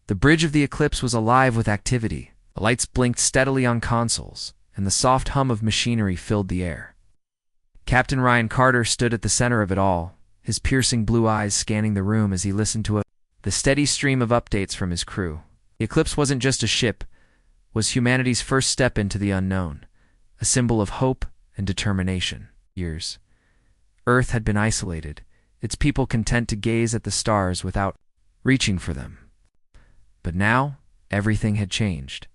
The bridge of the Eclipse was alive with activity. The lights blinked steadily on consoles, and the soft hum of machinery filled the air. Captain Ryan Carter stood at the center of it all, his piercing blue eyes scanning the room as he listened to the steady stream of updates from his crew. The Eclipse wasn't just a ship, was humanity's first step into the unknown, a symbol of hope and determination. Years. Earth had been isolated, its people content to gaze at the stars without reaching for them. But now, everything had changed.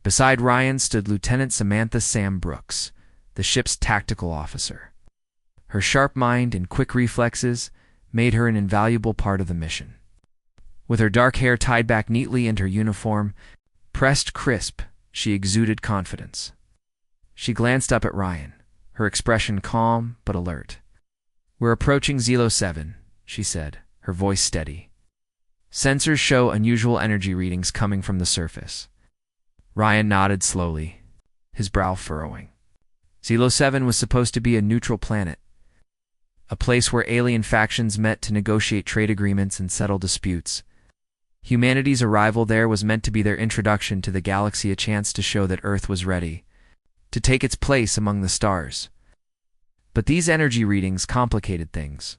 Beside Ryan stood Lieutenant Samantha Sam Brooks, the ship's tactical officer. Her sharp mind and quick reflexes made her an invaluable part of the mission. With her dark hair tied back neatly and her uniform pressed crisp, she exuded confidence. She glanced up at Ryan, her expression calm but alert. "We're approaching Zelo 7, she said, her voice steady. "Sensors show unusual energy readings coming from the surface." Ryan nodded slowly, his brow furrowing. Zelo 7 was supposed to be a neutral planet, a place where alien factions met to negotiate trade agreements and settle disputes. Humanity's arrival there was meant to be their introduction to the galaxy, a chance to show that Earth was ready to take its place among the stars. But these energy readings complicated things.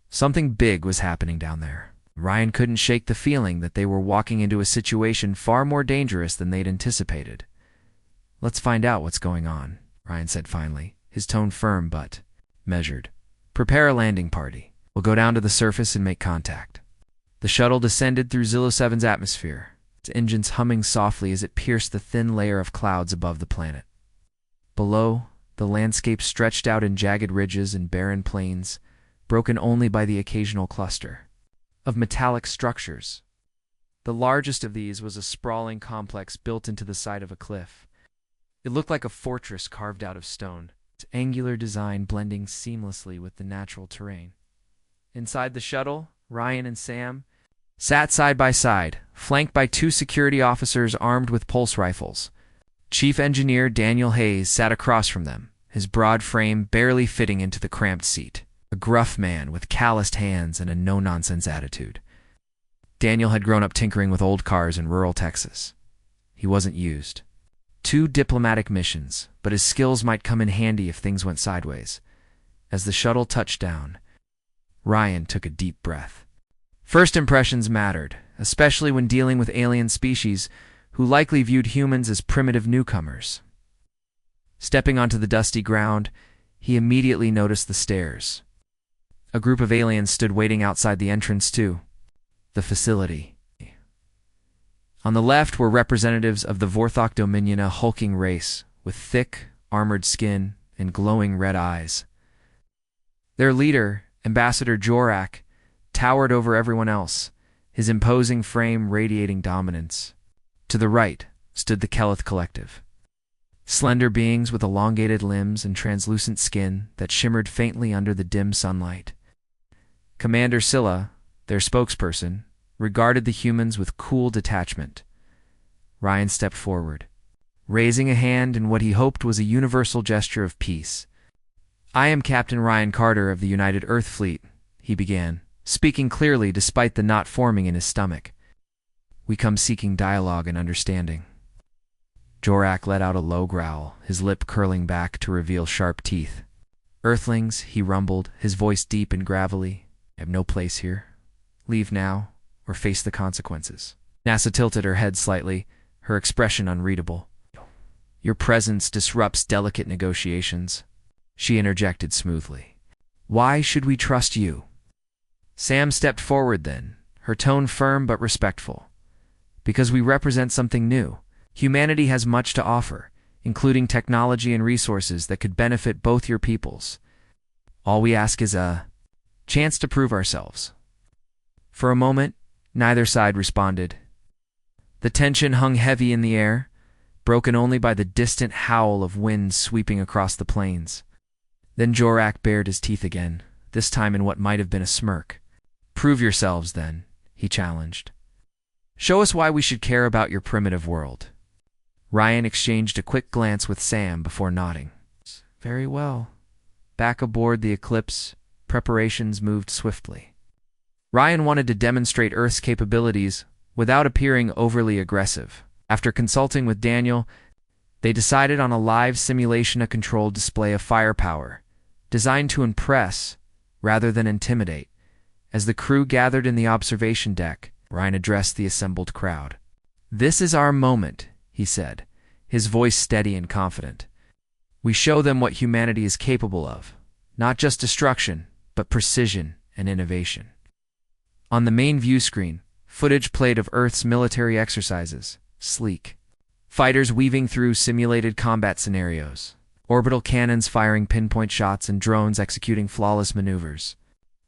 Something big was happening down there. Ryan couldn't shake the feeling that they were walking into a situation far more dangerous than they'd anticipated. "Let's find out what's going on," Ryan said finally, his tone firm but measured. "Prepare a landing party. We'll go down to the surface and make contact." The shuttle descended through Zelo 7's atmosphere, its engines humming softly as it pierced the thin layer of clouds above the planet. Below, the landscape stretched out in jagged ridges and barren plains, broken only by the occasional cluster of metallic structures. The largest of these was a sprawling complex built into the side of a cliff. It looked like a fortress carved out of stone, its angular design blending seamlessly with the natural terrain. Inside the shuttle, Ryan and Sam sat side by side, flanked by two security officers armed with pulse rifles. Chief Engineer Daniel Hayes sat across from them, his broad frame barely fitting into the cramped seat, a gruff man with calloused hands and a no-nonsense attitude. Daniel had grown up tinkering with old cars in rural Texas. He wasn't used. 2 diplomatic missions, but his skills might come in handy if things went sideways. As the shuttle touched down, Ryan took a deep breath. First impressions mattered, especially when dealing with alien species who likely viewed humans as primitive newcomers. Stepping onto the dusty ground, he immediately noticed the stairs. A group of aliens stood waiting outside the entrance to the facility. On the left were representatives of the Vorthok Dominion, a hulking race with thick, armored skin and glowing red eyes. Their leader, Ambassador Jorak, towered over everyone else, his imposing frame radiating dominance. To the right stood the Keleth Collective, slender beings with elongated limbs and translucent skin that shimmered faintly under the dim sunlight. Commander Scylla, their spokesperson, regarded the humans with cool detachment. Ryan stepped forward, raising a hand in what he hoped was a universal gesture of peace. "I am Captain Ryan Carter of the United Earth Fleet," he began, speaking clearly despite the knot forming in his stomach. "We come seeking dialogue and understanding." Jorak let out a low growl, his lip curling back to reveal sharp teeth. "Earthlings," he rumbled, his voice deep and gravelly, "have no place here. Leave now, or face the consequences." NASA tilted her head slightly, her expression unreadable. "Your presence disrupts delicate negotiations," she interjected smoothly. "Why should we trust you?" Sam stepped forward then, her tone firm but respectful. "Because we represent something new. Humanity has much to offer, including technology and resources that could benefit both your peoples. All we ask is a chance to prove ourselves." For a moment, neither side responded. The tension hung heavy in the air, broken only by the distant howl of wind sweeping across the plains. Then Jorak bared his teeth again, this time in what might have been a smirk. "Prove yourselves, then," he challenged. "Show us why we should care about your primitive world." Ryan exchanged a quick glance with Sam before nodding. "Very well." Back aboard the Eclipse, preparations moved swiftly. Ryan wanted to demonstrate Earth's capabilities without appearing overly aggressive. After consulting with Daniel, they decided on a live simulation, a controlled display of firepower, designed to impress rather than intimidate. As the crew gathered in the observation deck, Ryan addressed the assembled crowd. "This is our moment," he said, his voice steady and confident. "We show them what humanity is capable of, not just destruction, but precision and innovation." On the main view screen, footage played of Earth's military exercises, sleek. Fighters weaving through simulated combat scenarios, orbital cannons firing pinpoint shots, and drones executing flawless maneuvers.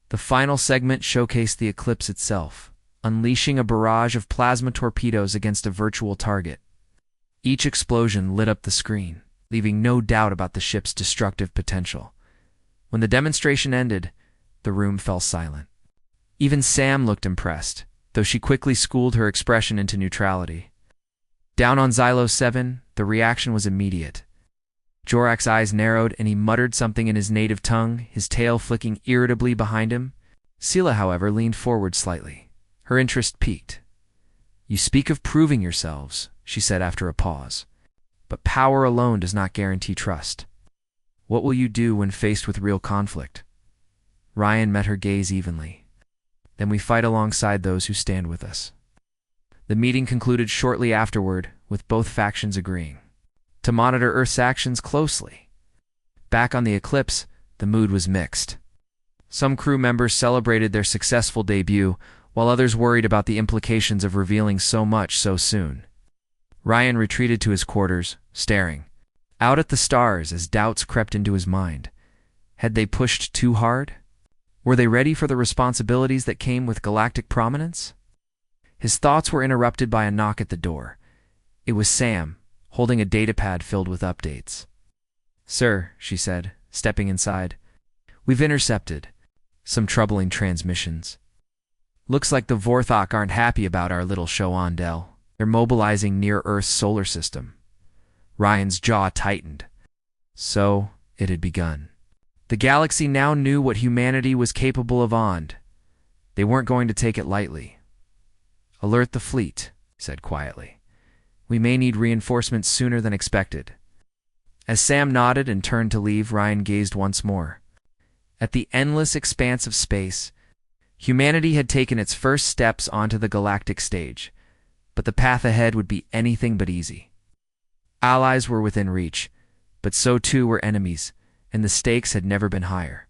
The final segment showcased the eclipse itself, unleashing a barrage of plasma torpedoes against a virtual target. Each explosion lit up the screen, leaving no doubt about the ship's destructive potential. When the demonstration ended, the room fell silent. Even Sam looked impressed, though she quickly schooled her expression into neutrality. Down on Xylo 7, the reaction was immediate. Jorak's eyes narrowed and he muttered something in his native tongue, his tail flicking irritably behind him. Sela, however, leaned forward slightly. Her interest piqued. "You speak of proving yourselves," she said after a pause. "But power alone does not guarantee trust. What will you do when faced with real conflict?" Ryan met her gaze evenly. "Then we fight alongside those who stand with us." The meeting concluded shortly afterward, with both factions agreeing to monitor Earth's actions closely. Back on the Eclipse, the mood was mixed. Some crew members celebrated their successful debut, while others worried about the implications of revealing so much so soon. Ryan retreated to his quarters, staring out at the stars as doubts crept into his mind. Had they pushed too hard? Were they ready for the responsibilities that came with galactic prominence? His thoughts were interrupted by a knock at the door. It was Sam, holding a datapad filled with updates. "Sir," she said, stepping inside, "we've intercepted some troubling transmissions. Looks like the Vorthok aren't happy about our little show on Dell. They're mobilizing near Earth's solar system." Ryan's jaw tightened. So it had begun. The galaxy now knew what humanity was capable of, and they weren't going to take it lightly. "Alert the fleet," he said quietly. "We may need reinforcements sooner than expected." As Sam nodded and turned to leave, Ryan gazed once more. At the endless expanse of space, humanity had taken its first steps onto the galactic stage, but the path ahead would be anything but easy. Allies were within reach, but so too were enemies, and the stakes had never been higher.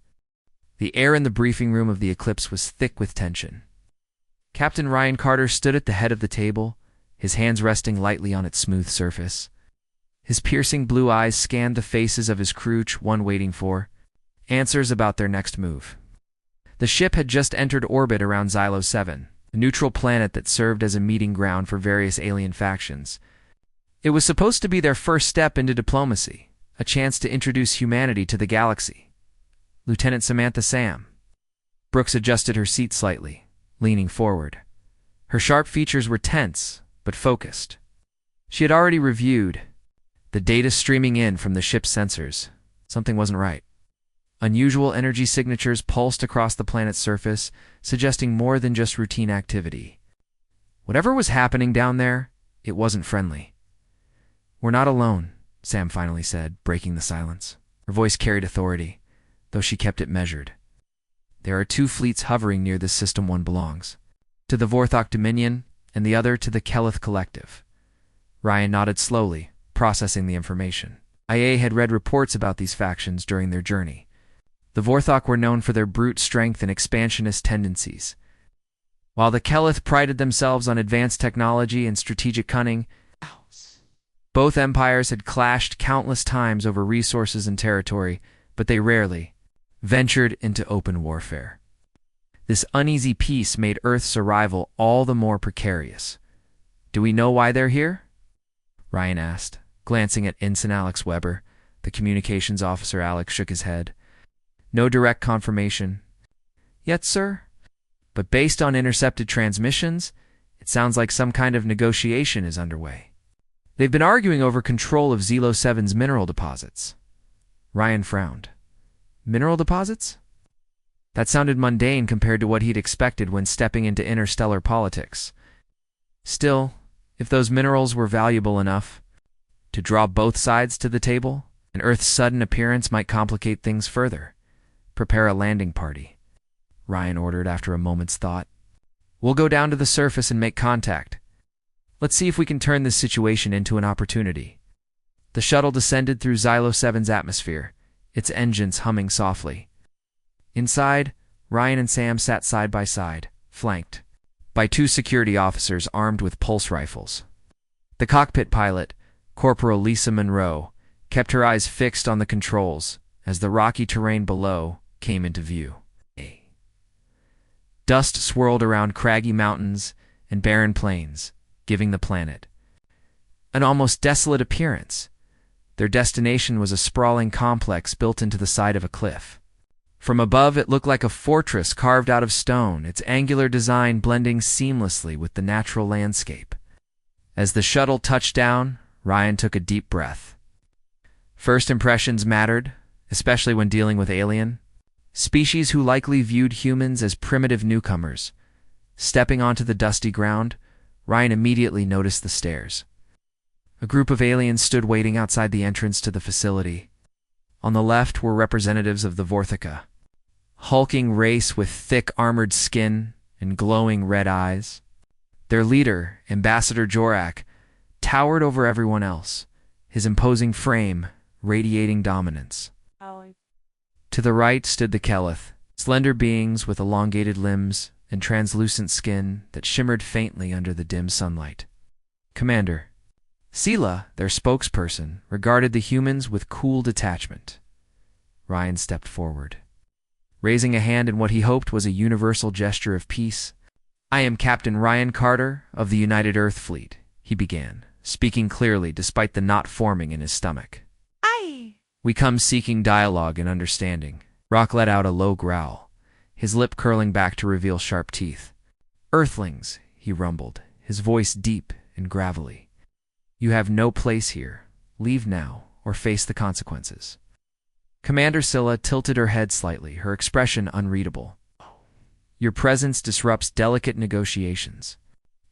The air in the briefing room of the Eclipse was thick with tension. Captain Ryan Carter stood at the head of the table, his hands resting lightly on its smooth surface. His piercing blue eyes scanned the faces of his crew, one waiting for answers about their next move. The ship had just entered orbit around Xylo 7, a neutral planet that served as a meeting ground for various alien factions. It was supposed to be their first step into diplomacy, a chance to introduce humanity to the galaxy. Lieutenant Samantha Sam. Brooks adjusted her seat slightly, leaning forward. Her sharp features were tense, but focused. She had already reviewed the data streaming in from the ship's sensors. Something wasn't right. Unusual energy signatures pulsed across the planet's surface, suggesting more than just routine activity. Whatever was happening down there, it wasn't friendly. "We're not alone," Sam finally said, breaking the silence. Her voice carried authority, though she kept it measured. "There are two fleets hovering near this system. One belongs to the Vorthok Dominion, and the other to the Keleth Collective." Ryan nodded slowly, processing the information. IA had read reports about these factions during their journey. The Vorthok were known for their brute strength and expansionist tendencies, while the Keleth prided themselves on advanced technology and strategic cunning. Both empires had clashed countless times over resources and territory, but they rarely ventured into open warfare. This uneasy peace made Earth's arrival all the more precarious. "Do we know why they're here?" Ryan asked, glancing at Ensign Alex Weber. The communications officer Alex shook his head. "No direct confirmation yet, sir. But based on intercepted transmissions, it sounds like some kind of negotiation is underway. They've been arguing over control of Xylo 7's mineral deposits." Ryan frowned. "Mineral deposits?" That sounded mundane compared to what he'd expected when stepping into interstellar politics. Still, if those minerals were valuable enough to draw both sides to the table, an Earth's sudden appearance might complicate things further. Prepare a landing party, Ryan ordered after a moment's thought. We'll go down to the surface and make contact. Let's see if we can turn this situation into an opportunity. The shuttle descended through Xylo 7's atmosphere, its engines humming softly. Inside, Ryan and Sam sat side by side, flanked by two security officers armed with pulse rifles. The cockpit pilot, Corporal Lisa Monroe, kept her eyes fixed on the controls as the rocky terrain below came into view. Dust swirled around craggy mountains and barren plains, giving the planet an almost desolate appearance. Their destination was a sprawling complex built into the side of a cliff. From above, it looked like a fortress carved out of stone, its angular design blending seamlessly with the natural landscape. As the shuttle touched down, Ryan took a deep breath. First impressions mattered, especially when dealing with alien species who likely viewed humans as primitive newcomers. Stepping onto the dusty ground, Ryan immediately noticed the stairs. A group of aliens stood waiting outside the entrance to the facility. On the left were representatives of the Vorthica, hulking race with thick armored skin and glowing red eyes. Their leader, Ambassador Jorak, towered over everyone else, his imposing frame radiating dominance. To the right stood the Kelith, slender beings with elongated limbs and translucent skin that shimmered faintly under the dim sunlight. Commander Sela, their spokesperson, regarded the humans with cool detachment. Ryan stepped forward, raising a hand in what he hoped was a universal gesture of peace. I am Captain Ryan Carter of the United Earth Fleet, he began, speaking clearly despite the knot forming in his stomach. We come seeking dialogue and understanding. Rock let out a low growl, his lip curling back to reveal sharp teeth. Earthlings, he rumbled, his voice deep and gravelly. You have no place here. Leave now, or face the consequences. Commander Scylla tilted her head slightly, her expression unreadable. Your presence disrupts delicate negotiations,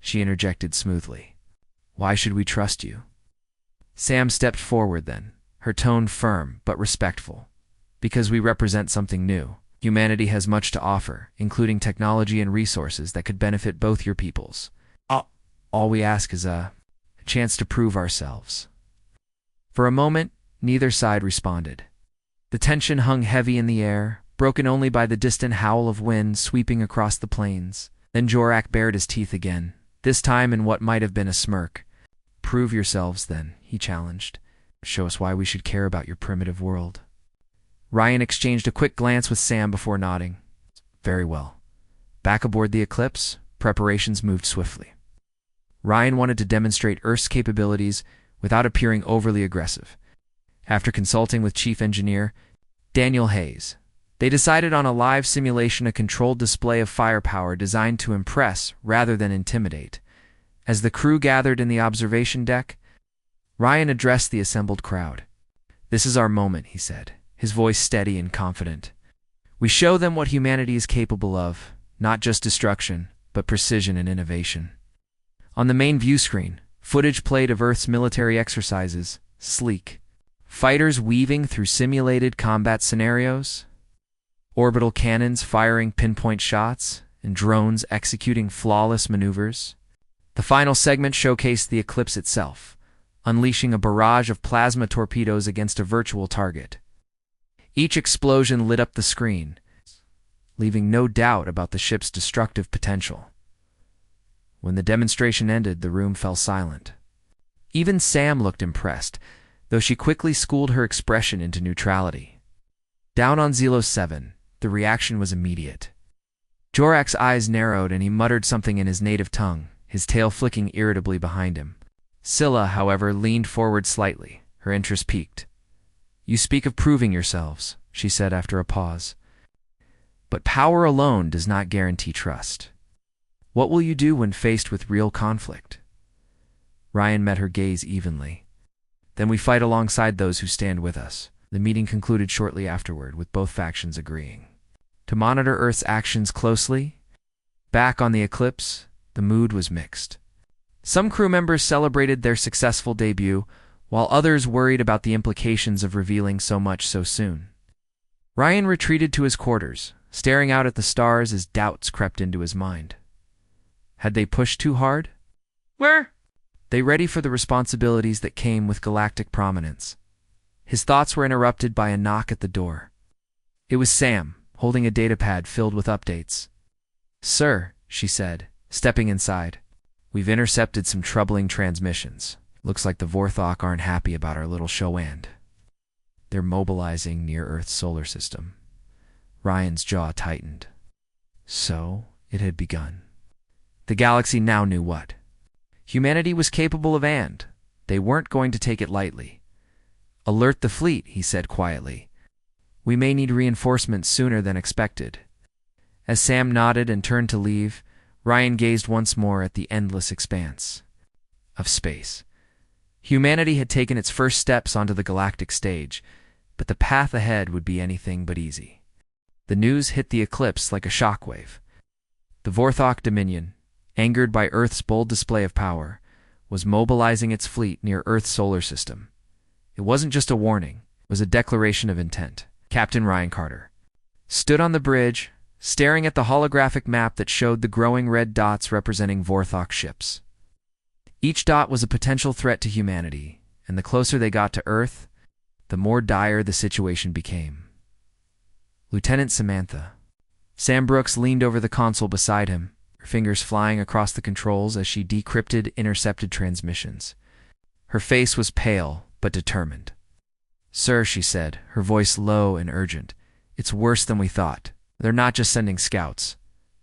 she interjected smoothly. Why should we trust you? Sam stepped forward then, her tone firm but respectful. Because we represent something new. Humanity has much to offer, including technology and resources that could benefit both your peoples. All we ask is a chance to prove ourselves. For a moment, neither side responded. The tension hung heavy in the air, broken only by the distant howl of wind sweeping across the plains. Then Jorak bared his teeth again, this time in what might have been a smirk. Prove yourselves, then, he challenged. Show us why we should care about your primitive world. Ryan exchanged a quick glance with Sam before nodding. Very well. Back aboard the Eclipse, preparations moved swiftly. Ryan wanted to demonstrate Earth's capabilities without appearing overly aggressive. After consulting with Chief Engineer Daniel Hayes, they decided on a live simulation, a controlled display of firepower designed to impress rather than intimidate. As the crew gathered in the observation deck, Ryan addressed the assembled crowd. This is our moment, he said, his voice steady and confident. We show them what humanity is capable of, not just destruction, but precision and innovation. On the main view screen, footage played of Earth's military exercises, sleek. Fighters weaving through simulated combat scenarios, orbital cannons firing pinpoint shots, and drones executing flawless maneuvers. The final segment showcased the Eclipse itself, unleashing a barrage of plasma torpedoes against a virtual target. Each explosion lit up the screen, leaving no doubt about the ship's destructive potential. When the demonstration ended, the room fell silent. Even Sam looked impressed, though she quickly schooled her expression into neutrality. Down on Xylo 7, the reaction was immediate. Jorak's eyes narrowed and he muttered something in his native tongue, his tail flicking irritably behind him. Scylla, however, leaned forward slightly, her interest piqued. You speak of proving yourselves, she said after a pause. But power alone does not guarantee trust. What will you do when faced with real conflict? Ryan met her gaze evenly. Then we fight alongside those who stand with us. The meeting concluded shortly afterward, with both factions agreeing to monitor Earth's actions closely. Back on the Eclipse, the mood was mixed. Some crew members celebrated their successful debut, while others worried about the implications of revealing so much so soon. Ryan retreated to his quarters, staring out at the stars as doubts crept into his mind. Had they pushed too hard? Were they ready for the responsibilities that came with galactic prominence? His thoughts were interrupted by a knock at the door. It was Sam, holding a datapad filled with updates. "Sir," she said, stepping inside, "we've intercepted some troubling transmissions. Looks like the Vorthok aren't happy about our little show-end. They're mobilizing near Earth's solar system." Ryan's jaw tightened. So it had begun. The galaxy now knew what humanity was capable of, and they weren't going to take it lightly. "Alert the fleet," he said quietly. "We may need reinforcements sooner than expected." As Sam nodded and turned to leave, Ryan gazed once more at the endless expanse of space. Humanity had taken its first steps onto the galactic stage, but the path ahead would be anything but easy. The news hit the eclipse like a shockwave. The Vorthok Dominion, angered by Earth's bold display of power, was mobilizing its fleet near Earth's solar system. It wasn't just a warning, it was a declaration of intent. Captain Ryan Carter stood on the bridge, staring at the holographic map that showed the growing red dots representing Vorthok ships. Each dot was a potential threat to humanity, and the closer they got to Earth, the more dire the situation became. "Lieutenant Samantha." Sam Brooks leaned over the console beside him, her fingers flying across the controls as she decrypted intercepted transmissions. Her face was pale, but determined. "Sir," she said, her voice low and urgent, "it's worse than we thought. They're not just sending scouts.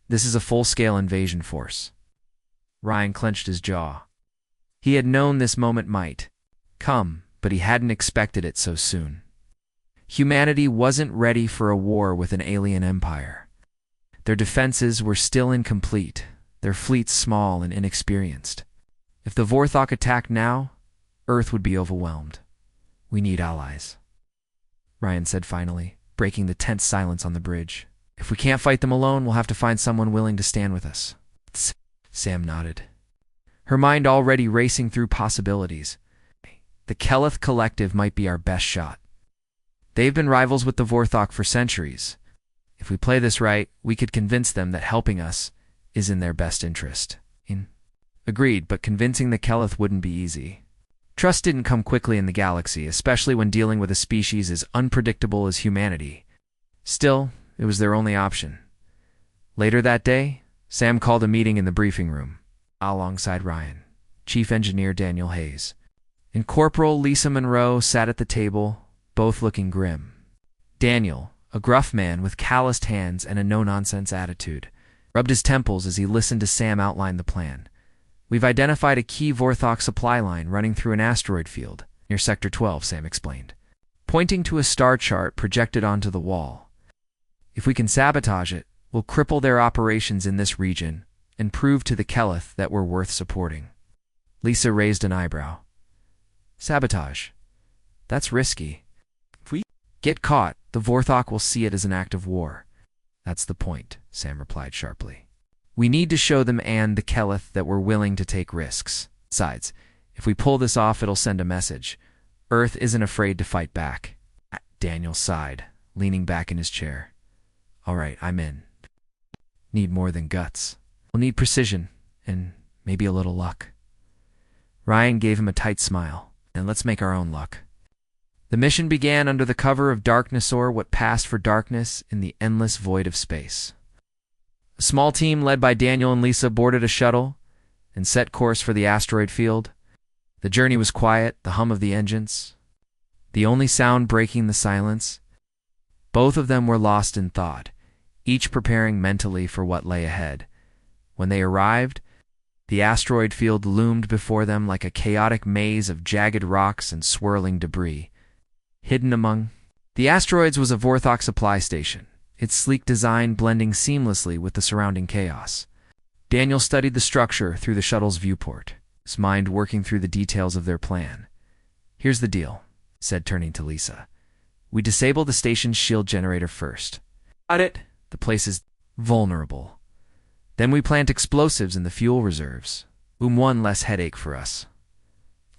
This is a full-scale invasion force." Ryan clenched his jaw. He had known this moment might come, but he hadn't expected it so soon. Humanity wasn't ready for a war with an alien empire. Their defenses were still incomplete, their fleets small and inexperienced. If the Vorthok attacked now, Earth would be overwhelmed. "We need allies," Ryan said finally, breaking the tense silence on the bridge. "If we can't fight them alone, we'll have to find someone willing to stand with us." Sam nodded, her mind already racing through possibilities. "The Keleth Collective might be our best shot. They've been rivals with the Vorthok for centuries. If we play this right, we could convince them that helping us is in their best interest." Agreed, but convincing the Keleth wouldn't be easy. Trust didn't come quickly in the galaxy, especially when dealing with a species as unpredictable as humanity. Still, it was their only option. Later that day, Sam called a meeting in the briefing room, alongside Ryan, Chief Engineer Daniel Hayes, and Corporal Lisa Monroe sat at the table, both looking grim. Daniel, a gruff man with calloused hands and a no-nonsense attitude, rubbed his temples as he listened to Sam outline the plan. "We've identified a key Vorthok supply line running through an asteroid field near Sector 12, Sam explained, pointing to a star chart projected onto the wall. "If we can sabotage it, we'll cripple their operations in this region and prove to the Keleth that we're worth supporting." Lisa raised an eyebrow. "Sabotage? That's risky. If we get caught, the Vorthok will see it as an act of war." "That's the point," Sam replied sharply. "We need to show them and the Keleth that we're willing to take risks. Besides, if we pull this off, it'll send a message. Earth isn't afraid to fight back." Daniel sighed, leaning back in his chair. "All right, I'm in. Need more than guts. We'll need precision, and maybe a little luck." Ryan gave him a tight smile. "And let's make our own luck." The mission began under the cover of darkness, or what passed for darkness in the endless void of space. A small team led by Daniel and Lisa boarded a shuttle and set course for the asteroid field. The journey was quiet, the hum of the engines, the only sound breaking the silence. Both of them were lost in thought, each preparing mentally for what lay ahead. When they arrived, the asteroid field loomed before them like a chaotic maze of jagged rocks and swirling debris. Hidden among the asteroids was a Vorthok supply station, its sleek design blending seamlessly with the surrounding chaos. Daniel studied the structure through the shuttle's viewport, his mind working through the details of their plan. "Here's the deal," said, turning to Lisa. "We disable the station's shield generator first. Got it? The place is vulnerable. Then we plant explosives in the fuel reserves. One less headache for us.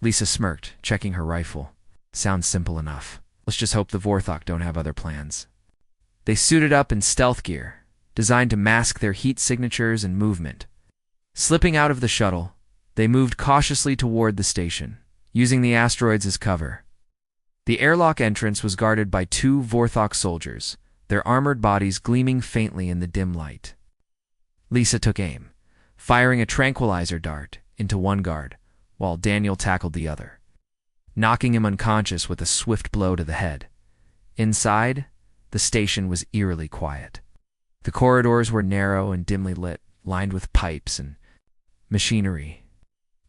Lisa smirked, checking her rifle. Sounds simple enough. Let's just hope the Vorthok don't have other plans. They suited up in stealth gear, designed to mask their heat signatures and movement. Slipping out of the shuttle, they moved cautiously toward the station, using the asteroids as cover. The airlock entrance was guarded by 2 Vorthok soldiers, their armored bodies gleaming faintly in the dim light. Lisa took aim, firing a tranquilizer dart into one guard, while Daniel tackled the other, knocking him unconscious with a swift blow to the head. Inside, the station was eerily quiet. The corridors were narrow and dimly lit, lined with pipes and machinery.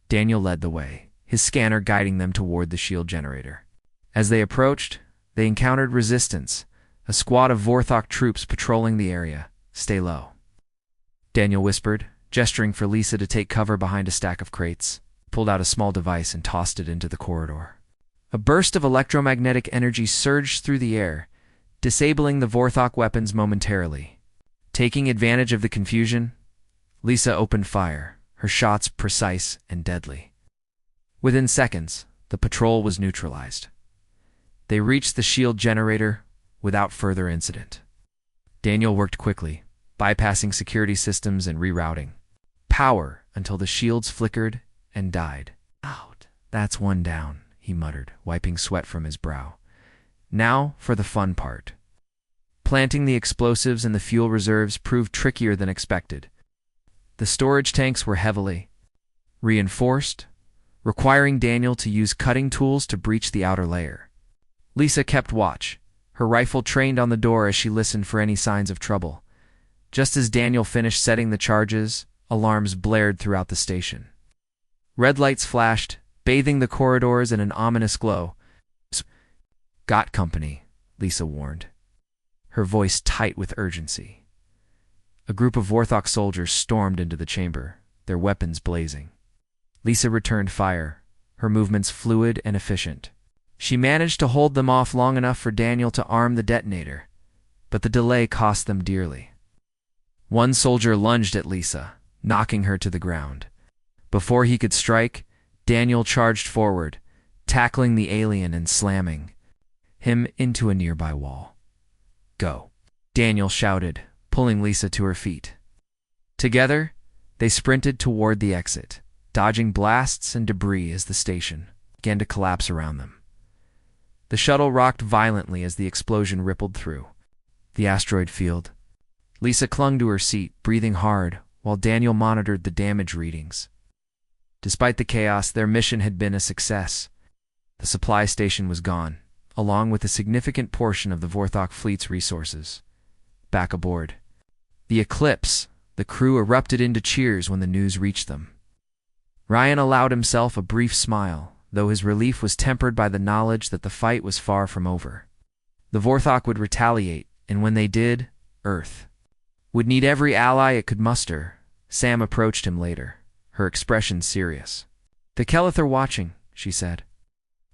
Daniel led the way, his scanner guiding them toward the shield generator. As they approached, they encountered resistance, a squad of Vorthok troops patrolling the area. Stay low, Daniel whispered, gesturing for Lisa to take cover behind a stack of crates, pulled out a small device and tossed it into the corridor. A burst of electromagnetic energy surged through the air, disabling the Vorthok weapons momentarily. Taking advantage of the confusion, Lisa opened fire, her shots precise and deadly. Within seconds, the patrol was neutralized. They reached the shield generator without further incident. Daniel worked quickly, bypassing security systems and rerouting power until the shields flickered and died out. That's one down, he muttered, wiping sweat from his brow. Now for the fun part. Planting the explosives in the fuel reserves proved trickier than expected. The storage tanks were heavily reinforced, requiring Daniel to use cutting tools to breach the outer layer. Lisa kept watch, her rifle trained on the door as she listened for any signs of trouble. Just as Daniel finished setting the charges, alarms blared throughout the station. Red lights flashed, bathing the corridors in an ominous glow. "Got company," Lisa warned, her voice tight with urgency. A group of Vorthok soldiers stormed into the chamber, their weapons blazing. Lisa returned fire, her movements fluid and efficient. She managed to hold them off long enough for Daniel to arm the detonator, but the delay cost them dearly. One soldier lunged at Lisa, knocking her to the ground. Before he could strike, Daniel charged forward, tackling the alien and slamming him into a nearby wall. "Go," Daniel shouted, pulling Lisa to her feet. Together, they sprinted toward the exit, dodging blasts and debris as the station began to collapse around them. The shuttle rocked violently as the explosion rippled through the asteroid field. Lisa clung to her seat, breathing hard, while Daniel monitored the damage readings. Despite the chaos, their mission had been a success. The supply station was gone, along with a significant portion of the Vorthok fleet's resources. Back aboard the Eclipse, the crew erupted into cheers when the news reached them. Ryan allowed himself a brief smile, though his relief was tempered by the knowledge that the fight was far from over. The Vorthok would retaliate, and when they did, Earth would need every ally it could muster. Sam approached him later, her expression serious. "The Keleth are watching," she said.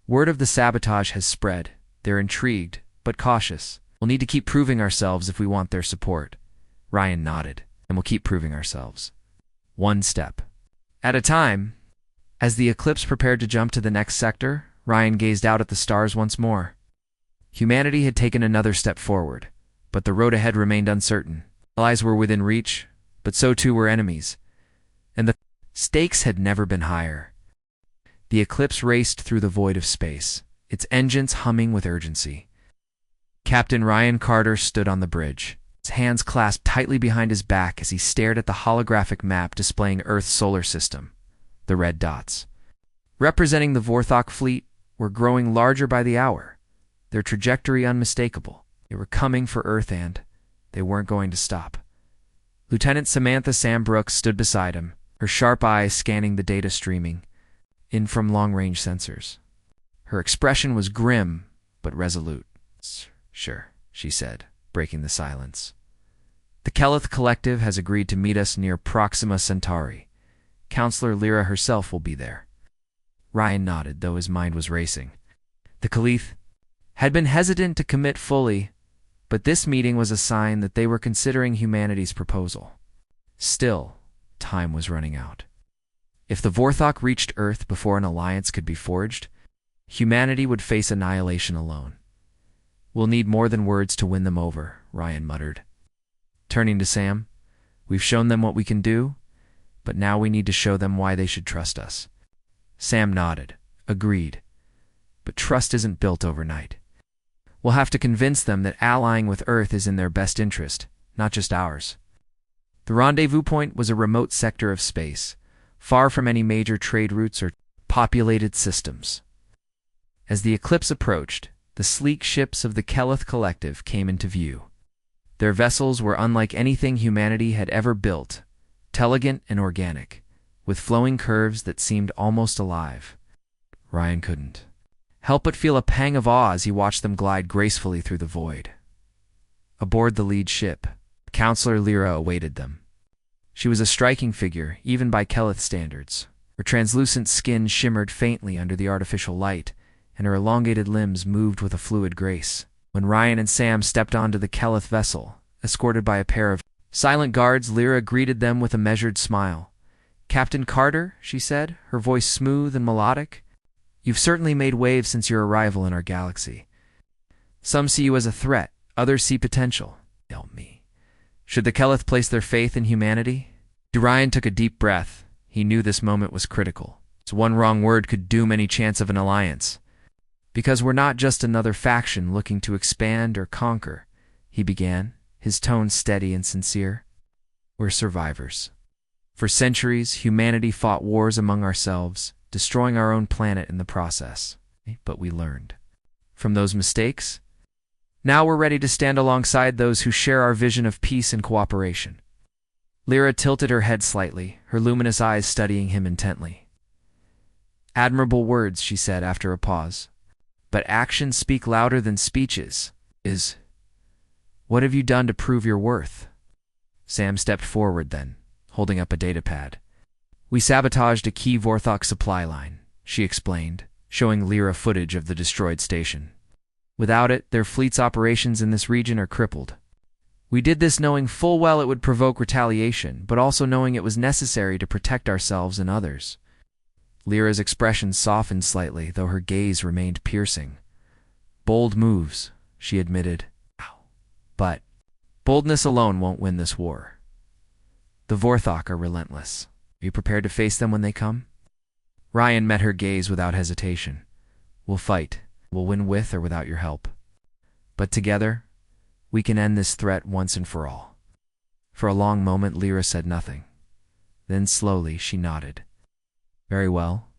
"Word of the sabotage has spread. They're intrigued, but cautious. We'll need to keep proving ourselves if we want their support." Ryan nodded, "And we'll keep proving ourselves. One step at a time." As the Eclipse prepared to jump to the next sector, Ryan gazed out at the stars once more. Humanity had taken another step forward, but the road ahead remained uncertain. Allies were within reach, but so too were enemies, and the stakes had never been higher. The Eclipse raced through the void of space, its engines humming with urgency. Captain Ryan Carter stood on the bridge, his hands clasped tightly behind his back as he stared at the holographic map displaying Earth's solar system. The red dots, representing the Vorthok fleet, were growing larger by the hour, their trajectory unmistakable. They were coming for Earth and they weren't going to stop. Lieutenant Samantha Sam Brooks stood beside him, her sharp eyes scanning the data streaming in from long-range sensors. Her expression was grim, but resolute. "Sure," she said, breaking the silence. "The Keleth Collective has agreed to meet us near Proxima Centauri. Counselor Lyra herself will be there." Ryan nodded, though his mind was racing. The Keleth had been hesitant to commit fully, but this meeting was a sign that they were considering humanity's proposal. Still, time was running out. If the Vorthok reached Earth before an alliance could be forged, humanity would face annihilation alone. We'll need more than words to win them over, Ryan muttered. Turning to Sam, we've shown them what we can do, but now we need to show them why they should trust us. Sam nodded, agreed. But trust isn't built overnight. We'll have to convince them that allying with Earth is in their best interest, not just ours. The rendezvous point was a remote sector of space, far from any major trade routes or populated systems. As the eclipse approached, the sleek ships of the Keleth Collective came into view. Their vessels were unlike anything humanity had ever built, elegant and organic, with flowing curves that seemed almost alive. Ryan couldn't help but feel a pang of awe as he watched them glide gracefully through the void. Aboard the lead ship, Counselor Lyra awaited them. She was a striking figure, even by Keleth standards. Her translucent skin shimmered faintly under the artificial light, and her elongated limbs moved with a fluid grace. When Ryan and Sam stepped onto the Keleth vessel, escorted by a pair of silent guards, Lyra greeted them with a measured smile. "Captain Carter," she said, her voice smooth and melodic, "you've certainly made waves since your arrival in our galaxy. Some see you as a threat, others see potential. Help me. Should the Keleth place their faith in humanity?" Ryan took a deep breath. He knew this moment was critical. One wrong word could doom any chance of an alliance. "Because we're not just another faction looking to expand or conquer," he began, his tone steady and sincere. "We're survivors. For centuries, humanity fought wars among ourselves, destroying our own planet in the process. But we learned from those mistakes. Now we're ready to stand alongside those who share our vision of peace and cooperation." Lyra tilted her head slightly, her luminous eyes studying him intently. "Admirable words," she said after a pause. "But actions speak louder than speeches. What have you done to prove your worth?" Sam stepped forward then, holding up a datapad. "We sabotaged a key Vorthok supply line," she explained, showing Lyra footage of the destroyed station. "Without it, their fleet's operations in this region are crippled. We did this knowing full well it would provoke retaliation, but also knowing it was necessary to protect ourselves and others." Lyra's expression softened slightly, though her gaze remained piercing. "Bold moves," she admitted. "But boldness alone won't win this war. The Vorthok are relentless. Are you prepared to face them when they come?" Ryan met her gaze without hesitation. "We'll fight. We'll win with or without your help. But together, we can end this threat once and for all." For a long moment, Lyra said nothing. Then slowly, she nodded. "Very well.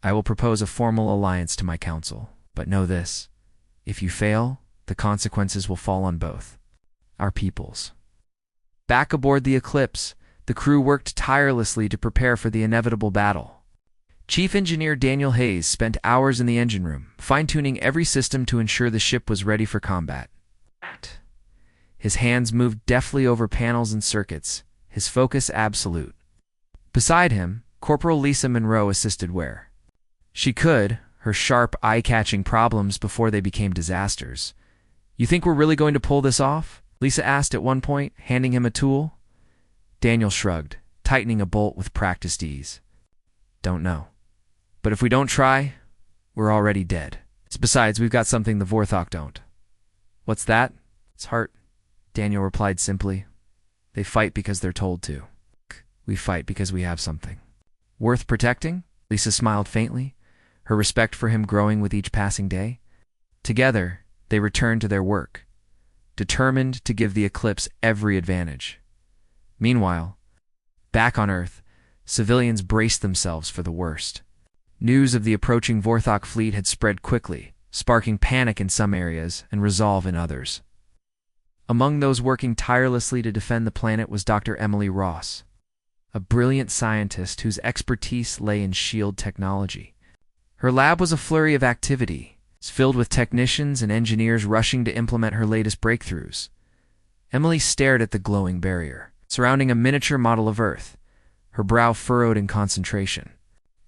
I will propose a formal alliance to my council. But know this. If you fail, the consequences will fall on both our peoples." Back aboard the Eclipse, the crew worked tirelessly to prepare for the inevitable battle. Chief Engineer Daniel Hayes spent hours in the engine room, fine-tuning every system to ensure the ship was ready for combat. His hands moved deftly over panels and circuits, his focus absolute. Beside him, Corporal Lisa Monroe assisted where she could, her sharp, eye-catching problems before they became disasters. "You think we're really going to pull this off?" Lisa asked at one point, handing him a tool. Daniel shrugged, tightening a bolt with practiced ease. "Don't know. But if we don't try, we're already dead. Besides, we've got something the Vorthok don't." "What's that?" "It's heart," Daniel replied simply. "They fight because they're told to. We fight because we have something worth protecting?" Lisa smiled faintly, her respect for him growing with each passing day. Together, they returned to their work, determined to give the Eclipse every advantage. Meanwhile, back on Earth, civilians braced themselves for the worst. News of the approaching Vorthok fleet had spread quickly, sparking panic in some areas and resolve in others. Among those working tirelessly to defend the planet was Dr. Emily Ross, a brilliant scientist whose expertise lay in shield technology. Her lab was a flurry of activity, filled with technicians and engineers rushing to implement her latest breakthroughs. Emily stared at the glowing barrier, surrounding a miniature model of Earth, her brow furrowed in concentration.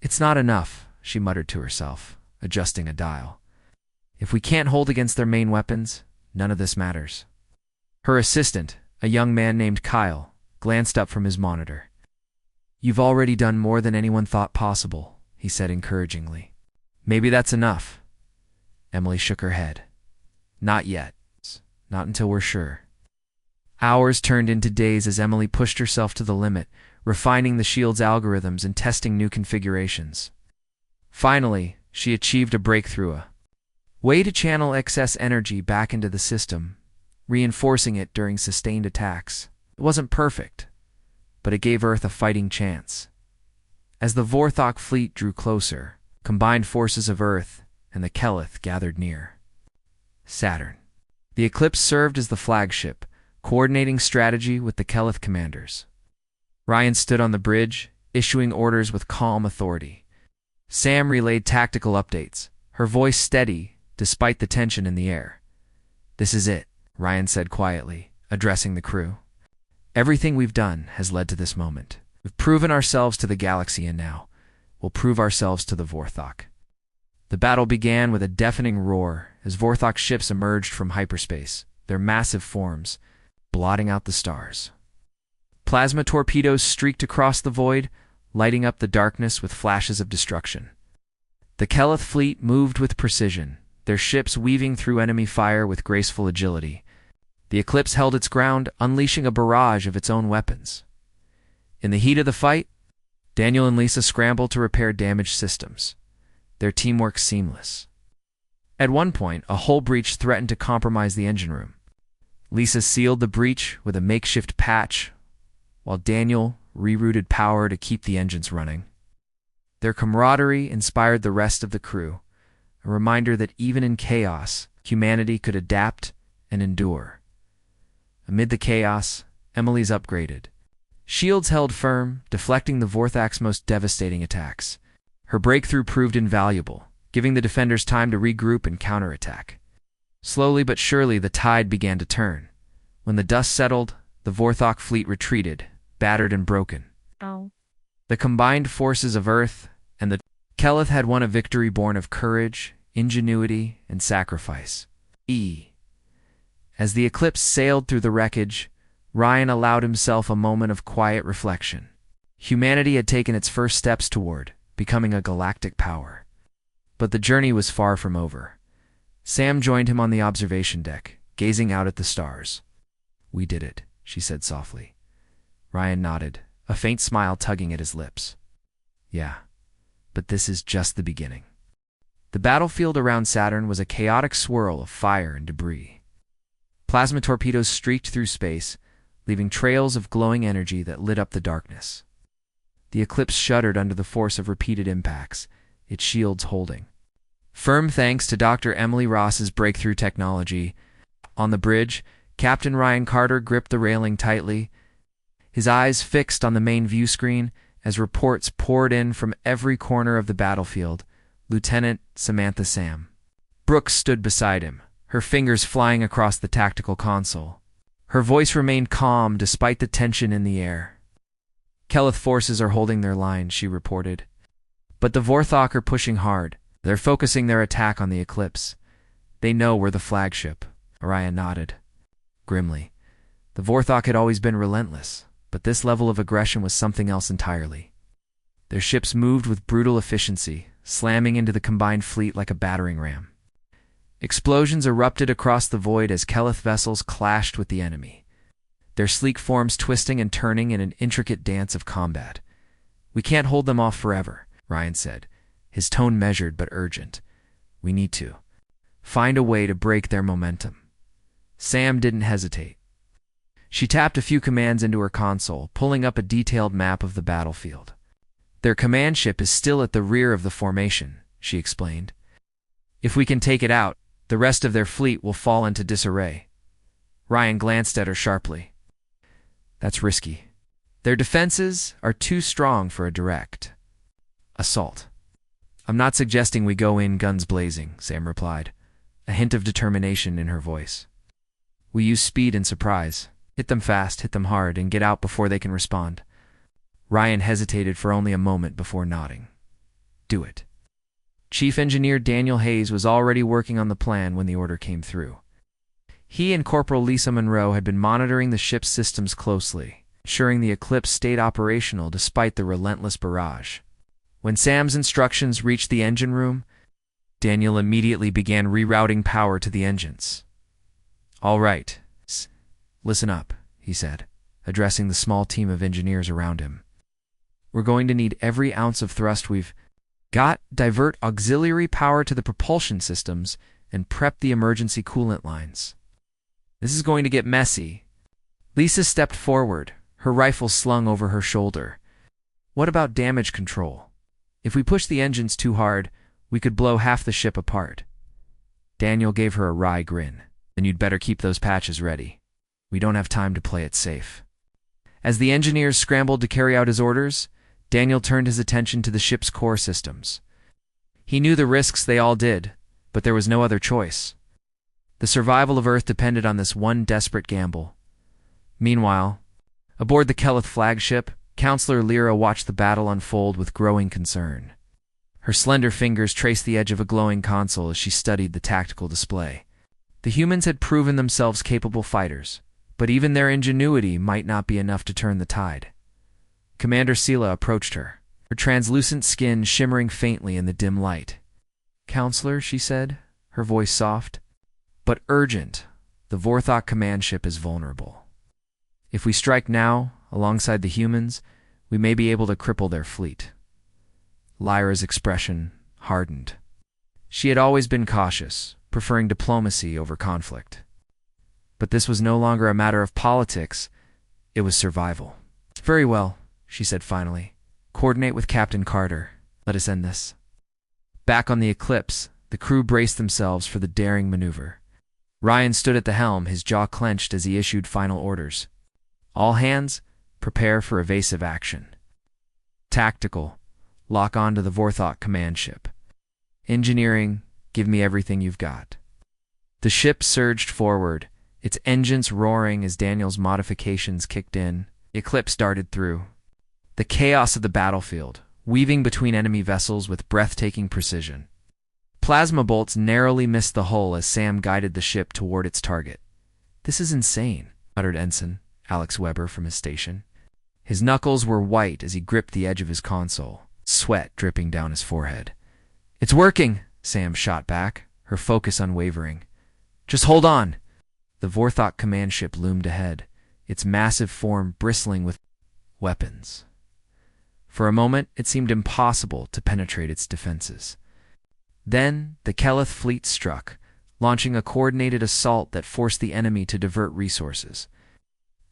"It's not enough," she muttered to herself, adjusting a dial. "If we can't hold against their main weapons, none of this matters." Her assistant, a young man named Kyle, glanced up from his monitor. You've already done more than anyone thought possible, he said encouragingly. Maybe that's enough. Emily shook her head. Not yet. Not until we're sure. Hours turned into days as Emily pushed herself to the limit, refining the shield's algorithms and testing new configurations. Finally, she achieved a breakthrough, a way to channel excess energy back into the system, reinforcing it during sustained attacks. It wasn't perfect, but it gave Earth a fighting chance. As the Vorthok fleet drew closer, combined forces of Earth and the Kelith gathered near. Saturn. The Eclipse served as the flagship, coordinating strategy with the Kelith commanders. Ryan stood on the bridge, issuing orders with calm authority. Sam relayed tactical updates, her voice steady despite the tension in the air. This is it, Ryan said quietly, addressing the crew. Everything we've done has led to this moment. We've proven ourselves to the galaxy, and now we'll prove ourselves to the Vorthok. The battle began with a deafening roar as Vorthok ships emerged from hyperspace, their massive forms blotting out the stars. Plasma torpedoes streaked across the void, lighting up the darkness with flashes of destruction. The Kelith fleet moved with precision, their ships weaving through enemy fire with graceful agility. The Eclipse held its ground, unleashing a barrage of its own weapons. In the heat of the fight, Daniel and Lisa scrambled to repair damaged systems, their teamwork seamless. At one point, a hull breach threatened to compromise the engine room. Lisa sealed the breach with a makeshift patch, while Daniel rerouted power to keep the engines running. Their camaraderie inspired the rest of the crew, a reminder that even in chaos, humanity could adapt and endure. Amid the chaos, Emily's upgraded. Shields held firm, deflecting the Vorthok's most devastating attacks. Her breakthrough proved invaluable, giving the defenders time to regroup and counterattack. Slowly but surely, the tide began to turn. When the dust settled, the Vorthok fleet retreated, battered and broken. The combined forces of Earth and the Kelith had won a victory born of courage, ingenuity, and sacrifice. As the Eclipse sailed through the wreckage, Ryan allowed himself a moment of quiet reflection. Humanity had taken its first steps toward becoming a galactic power. But the journey was far from over. Sam joined him on the observation deck, gazing out at the stars. "We did it," she said softly. Ryan nodded, a faint smile tugging at his lips. "Yeah, but this is just the beginning." The battlefield around Saturn was a chaotic swirl of fire and debris. Plasma torpedoes streaked through space, leaving trails of glowing energy that lit up the darkness. The Eclipse shuddered under the force of repeated impacts, its shields holding. Firm thanks to Dr. Emily Ross's breakthrough technology. On the bridge, Captain Ryan Carter gripped the railing tightly, his eyes fixed on the main view screen as reports poured in from every corner of the battlefield. Lieutenant Samantha Sam Brooks stood beside him, her fingers flying across the tactical console. Her voice remained calm despite the tension in the air. "Kelith forces are holding their line," she reported. "But the Vorthok are pushing hard. They're focusing their attack on the Eclipse. They know we're the flagship." Ryan nodded grimly. The Vorthok had always been relentless, but this level of aggression was something else entirely. Their ships moved with brutal efficiency, slamming into the combined fleet like a battering ram. Explosions erupted across the void as Kelith vessels clashed with the enemy, their sleek forms twisting and turning in an intricate dance of combat. "We can't hold them off forever," Ryan said, his tone measured but urgent. "We need to find a way to break their momentum." Sam didn't hesitate. She tapped a few commands into her console, pulling up a detailed map of the battlefield. "Their command ship is still at the rear of the formation," she explained. "If we can take it out, the rest of their fleet will fall into disarray." Ryan glanced at her sharply. "That's risky. Their defenses are too strong for a direct assault." "I'm not suggesting we go in guns blazing," Sam replied, a hint of determination in her voice. "We use speed and surprise. Hit them fast, hit them hard, and get out before they can respond." Ryan hesitated for only a moment before nodding. "Do it." Chief Engineer Daniel Hayes was already working on the plan when the order came through. He and Corporal Lisa Monroe had been monitoring the ship's systems closely, ensuring the Eclipse stayed operational despite the relentless barrage. When Sam's instructions reached the engine room, Daniel immediately began rerouting power to the engines. "All right, listen up," he said, addressing the small team of engineers around him. "We're going to need every ounce of thrust we've got, divert auxiliary power to the propulsion systems, and prep the emergency coolant lines. This is going to get messy." Lisa stepped forward, her rifle slung over her shoulder. "What about damage control? If we push the engines too hard, we could blow half the ship apart." Daniel gave her a wry grin. "Then you'd better keep those patches ready. We don't have time to play it safe." As the engineers scrambled to carry out his orders, Daniel turned his attention to the ship's core systems. He knew the risks they all did, but there was no other choice. The survival of Earth depended on this one desperate gamble. Meanwhile, aboard the Keleth flagship, Counselor Lyra watched the battle unfold with growing concern. Her slender fingers traced the edge of a glowing console as she studied the tactical display. The humans had proven themselves capable fighters, but even their ingenuity might not be enough to turn the tide. Commander Sela approached her, her translucent skin shimmering faintly in the dim light. "Counselor," she said, her voice soft, but urgent, "the Vorthok command ship is vulnerable. If we strike now, alongside the humans, we may be able to cripple their fleet." Lyra's expression hardened. She had always been cautious, preferring diplomacy over conflict. But this was no longer a matter of politics, it was survival. "Very well," she said finally. "Coordinate with Captain Carter. Let us end this." Back on the Eclipse, the crew braced themselves for the daring maneuver. Ryan stood at the helm, his jaw clenched as he issued final orders. "All hands, prepare for evasive action. Tactical, lock on to the Vorthok command ship. Engineering, give me everything you've got." The ship surged forward, its engines roaring as Daniel's modifications kicked in. The Eclipse darted through the chaos of the battlefield, weaving between enemy vessels with breathtaking precision. Plasma bolts narrowly missed the hull as Sam guided the ship toward its target. "This is insane," muttered Ensign Alex Weber from his station. His knuckles were white as he gripped the edge of his console, sweat dripping down his forehead. "It's working," Sam shot back, her focus unwavering. "Just hold on." The Vorthok command ship loomed ahead, its massive form bristling with weapons. For a moment, it seemed impossible to penetrate its defenses. Then, the Keleth fleet struck, launching a coordinated assault that forced the enemy to divert resources.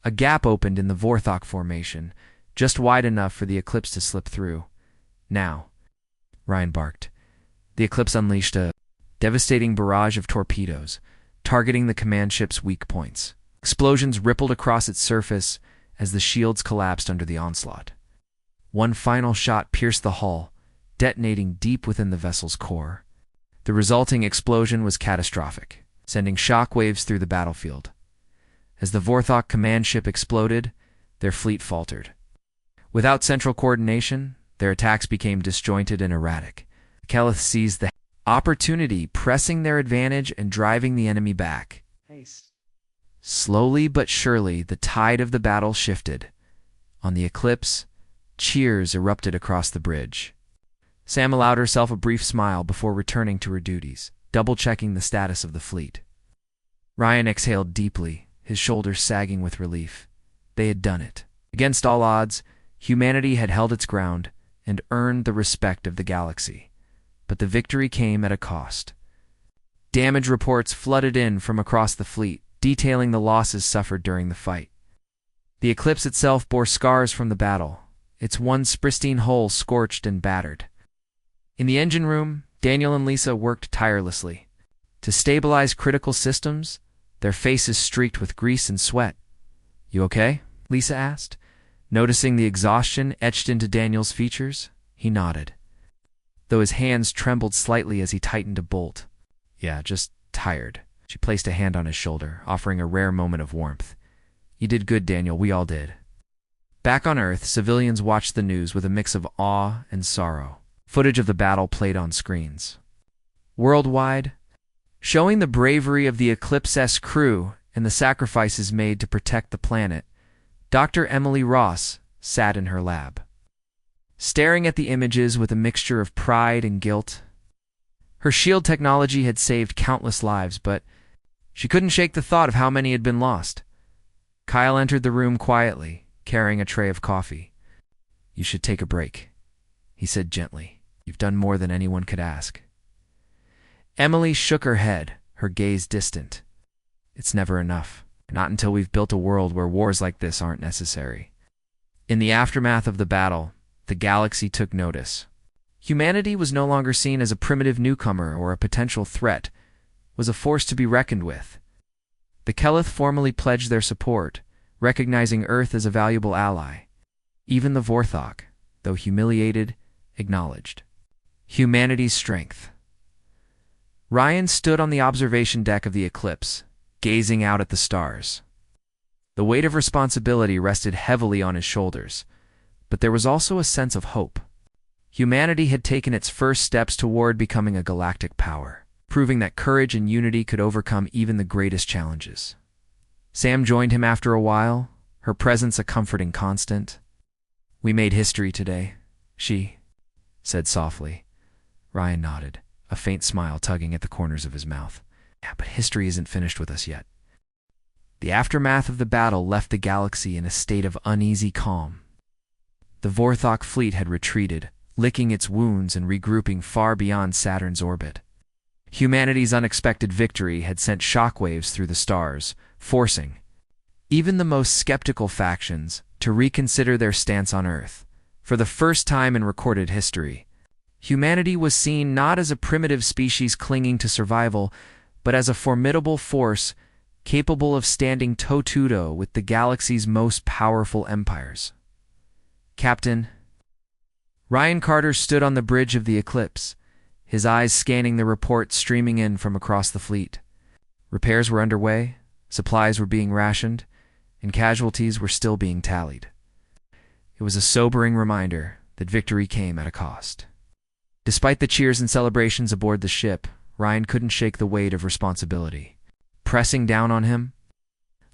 A gap opened in the Vorthok formation, just wide enough for the Eclipse to slip through. "Now," Ryan barked. The Eclipse unleashed a devastating barrage of torpedoes, targeting the command ship's weak points. Explosions rippled across its surface as the shields collapsed under the onslaught. One final shot pierced the hull, detonating deep within the vessel's core. The resulting explosion was catastrophic, sending shockwaves through the battlefield. As the Vorthok command ship exploded, their fleet faltered. Without central coordination, their attacks became disjointed and erratic. Keleth seized the opportunity, pressing their advantage and driving the enemy back. Slowly but surely, the tide of the battle shifted. On the Eclipse, cheers erupted across the bridge. Sam allowed herself a brief smile before returning to her duties, double-checking the status of the fleet. Ryan exhaled deeply, his shoulders sagging with relief. They had done it. Against all odds, humanity had held its ground and earned the respect of the galaxy. But the victory came at a cost. Damage reports flooded in from across the fleet, detailing the losses suffered during the fight. The Eclipse itself bore scars from the battle, its once pristine hull scorched and battered. In the engine room, Daniel and Lisa worked tirelessly. To stabilize critical systems, their faces streaked with grease and sweat. "You okay?" Lisa asked. Noticing the exhaustion etched into Daniel's features, he nodded, though his hands trembled slightly as he tightened a bolt. "Yeah, just tired." She placed a hand on his shoulder, offering a rare moment of warmth. "You did good, Daniel. We all did." Back on Earth, civilians watched the news with a mix of awe and sorrow. Footage of the battle played on screens. Worldwide, showing the bravery of the Eclipse's crew and the sacrifices made to protect the planet, Dr. Emily Ross sat in her lab, staring at the images with a mixture of pride and guilt. Her shield technology had saved countless lives, but she couldn't shake the thought of how many had been lost. Kyle entered the room quietly, carrying a tray of coffee. "You should take a break," he said gently. "You've done more than anyone could ask." Emily shook her head, her gaze distant. "It's never enough. Not until we've built a world where wars like this aren't necessary." In the aftermath of the battle, the galaxy took notice. Humanity was no longer seen as a primitive newcomer or a potential threat, was a force to be reckoned with. The Keleth formally pledged their support, recognizing Earth as a valuable ally. Even the Vorthok, though humiliated, acknowledged humanity's strength. Ryan stood on the observation deck of the Eclipse, gazing out at the stars. The weight of responsibility rested heavily on his shoulders, but there was also a sense of hope. Humanity had taken its first steps toward becoming a galactic power, proving that courage and unity could overcome even the greatest challenges. Sam joined him after a while, her presence a comforting constant. "We made history today," she said softly. Ryan nodded, a faint smile tugging at the corners of his mouth. "Yeah, but history isn't finished with us yet." The aftermath of the battle left the galaxy in a state of uneasy calm. The Vorthok fleet had retreated, licking its wounds and regrouping far beyond Saturn's orbit. Humanity's unexpected victory had sent shockwaves through the stars, forcing even the most skeptical factions to reconsider their stance on Earth. For the first time in recorded history, humanity was seen not as a primitive species clinging to survival, but as a formidable force capable of standing toe-to-toe with the galaxy's most powerful empires. "Captain." Ryan Carter stood on the bridge of the Eclipse, his eyes scanning the reports streaming in from across the fleet. Repairs were underway, supplies were being rationed, and casualties were still being tallied. It was a sobering reminder that victory came at a cost. Despite the cheers and celebrations aboard the ship, Ryan couldn't shake the weight of responsibility pressing down on him.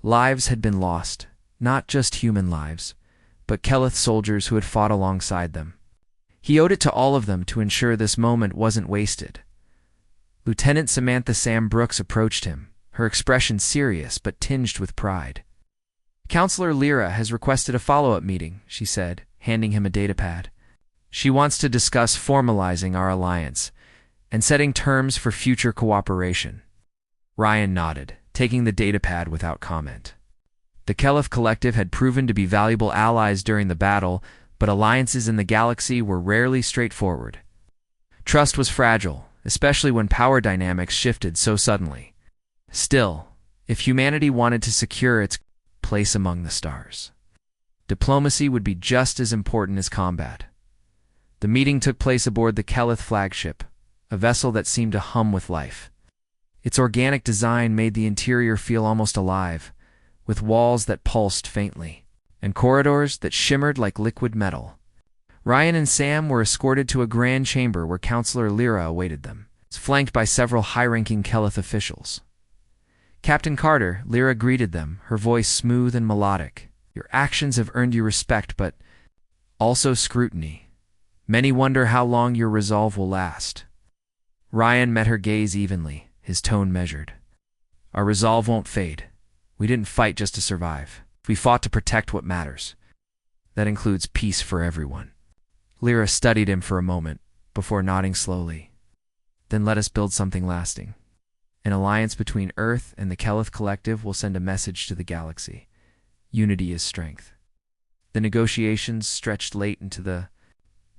Lives had been lost, not just human lives, but Keleth soldiers who had fought alongside them. He owed it to all of them to ensure this moment wasn't wasted. Lieutenant Samantha Sam Brooks approached him, her expression serious but tinged with pride. "Counselor Lyra has requested a follow-up meeting," she said, handing him a datapad. "She wants to discuss formalizing our alliance and setting terms for future cooperation." Ryan nodded, taking the datapad without comment. The Keleth Collective had proven to be valuable allies during the battle, but alliances in the galaxy were rarely straightforward. Trust was fragile, especially when power dynamics shifted so suddenly. Still, if humanity wanted to secure its place among the stars, diplomacy would be just as important as combat. The meeting took place aboard the Keleth flagship, a vessel that seemed to hum with life. Its organic design made the interior feel almost alive, with walls that pulsed faintly, and corridors that shimmered like liquid metal. Ryan and Sam were escorted to a grand chamber where Counselor Lyra awaited them, flanked by several high-ranking Keleth officials. "Captain Carter," Lyra greeted them, her voice smooth and melodic. "Your actions have earned you respect, but also scrutiny. Many wonder how long your resolve will last." Ryan met her gaze evenly, his tone measured. "Our resolve won't fade. We didn't fight just to survive. We fought to protect what matters. That includes peace for everyone." Lyra studied him for a moment, before nodding slowly. "Then let us build something lasting. An alliance between Earth and the Keleth Collective will send a message to the galaxy. Unity is strength." The negotiations stretched late into the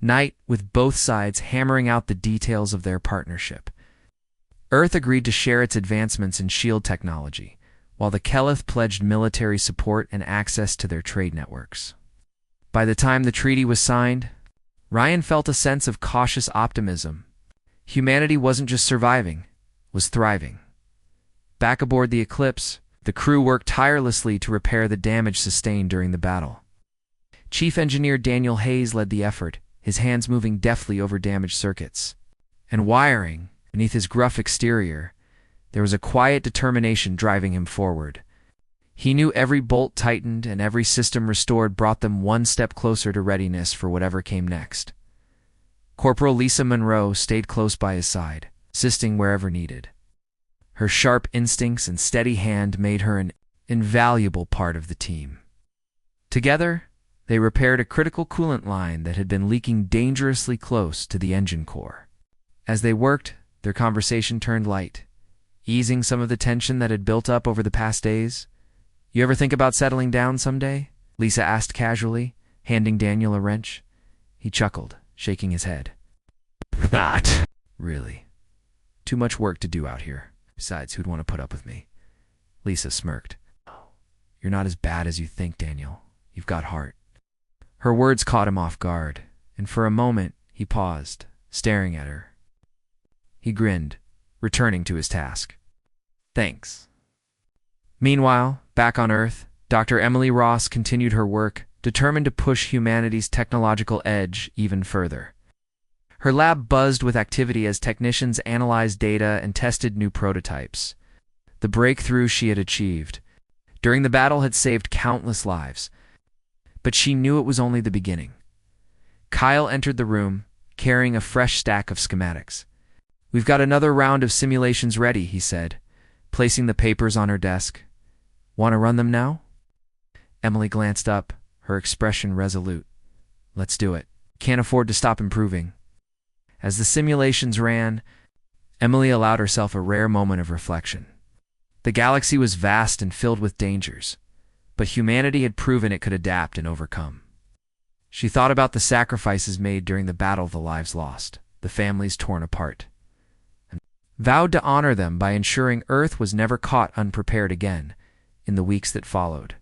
night, with both sides hammering out the details of their partnership. Earth agreed to share its advancements in shield technology, while the Keleth pledged military support and access to their trade networks. By the time the treaty was signed, Ryan felt a sense of cautious optimism. Humanity wasn't just surviving, was thriving. Back aboard the Eclipse, the crew worked tirelessly to repair the damage sustained during the battle. Chief Engineer Daniel Hayes led the effort, his hands moving deftly over damaged circuits and wiring. Beneath his gruff exterior, there was a quiet determination driving him forward. He knew every bolt tightened and every system restored brought them one step closer to readiness for whatever came next. Corporal Lisa Monroe stayed close by his side, assisting wherever needed. Her sharp instincts and steady hand made her an invaluable part of the team. Together, they repaired a critical coolant line that had been leaking dangerously close to the engine core. As they worked, their conversation turned light, easing some of the tension that had built up over the past days. "You ever think about settling down someday?" Lisa asked casually, handing Daniel a wrench. He chuckled, shaking his head. "Not really. Too much work to do out here. Besides, who'd want to put up with me?" Lisa smirked. "You're not as bad as you think, Daniel. You've got heart." Her words caught him off guard, and for a moment he paused, staring at her. He grinned, returning to his task. "Thanks." Meanwhile, back on Earth, Dr. Emily Ross continued her work, determined to push humanity's technological edge even further. Her lab buzzed with activity as technicians analyzed data and tested new prototypes. The breakthrough she had achieved during the battle had saved countless lives, but she knew it was only the beginning. Kyle entered the room, carrying a fresh stack of schematics. "We've got another round of simulations ready," he said, placing the papers on her desk. "Want to run them now?" Emily glanced up, her expression resolute. "Let's do it. Can't afford to stop improving." As the simulations ran, Emily allowed herself a rare moment of reflection. The galaxy was vast and filled with dangers, but humanity had proven it could adapt and overcome. She thought about the sacrifices made during the battle, the lives lost, the families torn apart, and vowed to honor them by ensuring Earth was never caught unprepared again in the weeks that followed.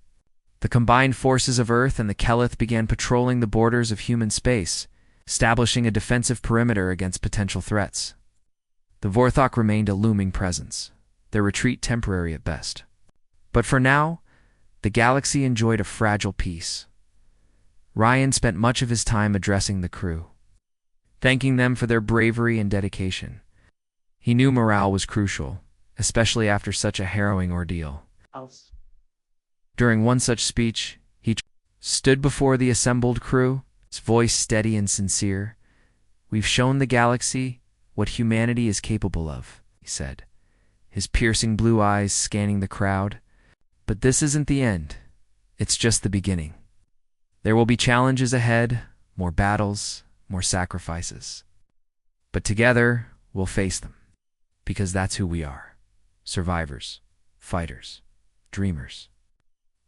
The combined forces of Earth and the Kelith began patrolling the borders of human space, establishing a defensive perimeter against potential threats. The Vorthok remained a looming presence, their retreat temporary at best. But for now, the galaxy enjoyed a fragile peace. Ryan spent much of his time addressing the crew, thanking them for their bravery and dedication. He knew morale was crucial, especially after such a harrowing ordeal. During one such speech, he stood before the assembled crew, his voice steady and sincere. "We've shown the galaxy what humanity is capable of," he said, his piercing blue eyes scanning the crowd. "But this isn't the end. It's just the beginning. There will be challenges ahead, more battles, more sacrifices. But together, we'll face them, because that's who we are. Survivors, fighters, dreamers."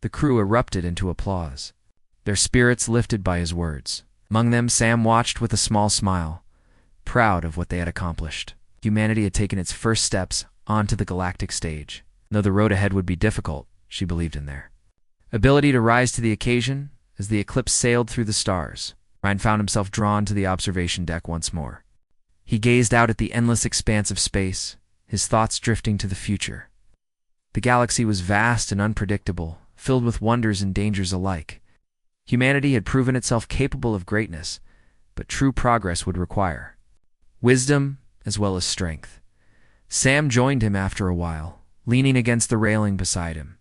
The crew erupted into applause, their spirits lifted by his words. Among them, Sam watched with a small smile, proud of what they had accomplished. Humanity had taken its first steps onto the galactic stage. Though the road ahead would be difficult, she believed in their ability to rise to the occasion. As the eclipse sailed through the stars, Ryan found himself drawn to the observation deck once more. He gazed out at the endless expanse of space, his thoughts drifting to the future. The galaxy was vast and unpredictable, filled with wonders and dangers alike. Humanity had proven itself capable of greatness, but true progress would require wisdom as well as strength. Sam joined him after a while, leaning against the railing beside him.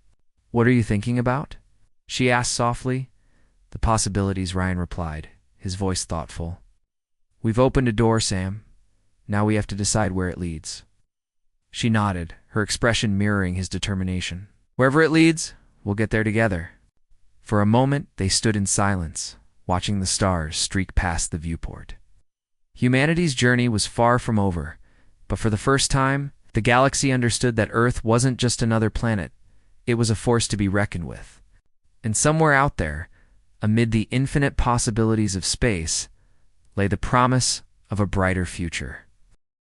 "What are you thinking about?" she asked softly. "The possibilities," Ryan replied, his voice thoughtful. "We've opened a door, Sam. Now we have to decide where it leads." She nodded, her expression mirroring his determination. "Wherever it leads, we'll get there together." For a moment, they stood in silence, watching the stars streak past the viewport. Humanity's journey was far from over, but for the first time, the galaxy understood that Earth wasn't just another planet. It was a force to be reckoned with. And somewhere out there, amid the infinite possibilities of space, lay the promise of a brighter future.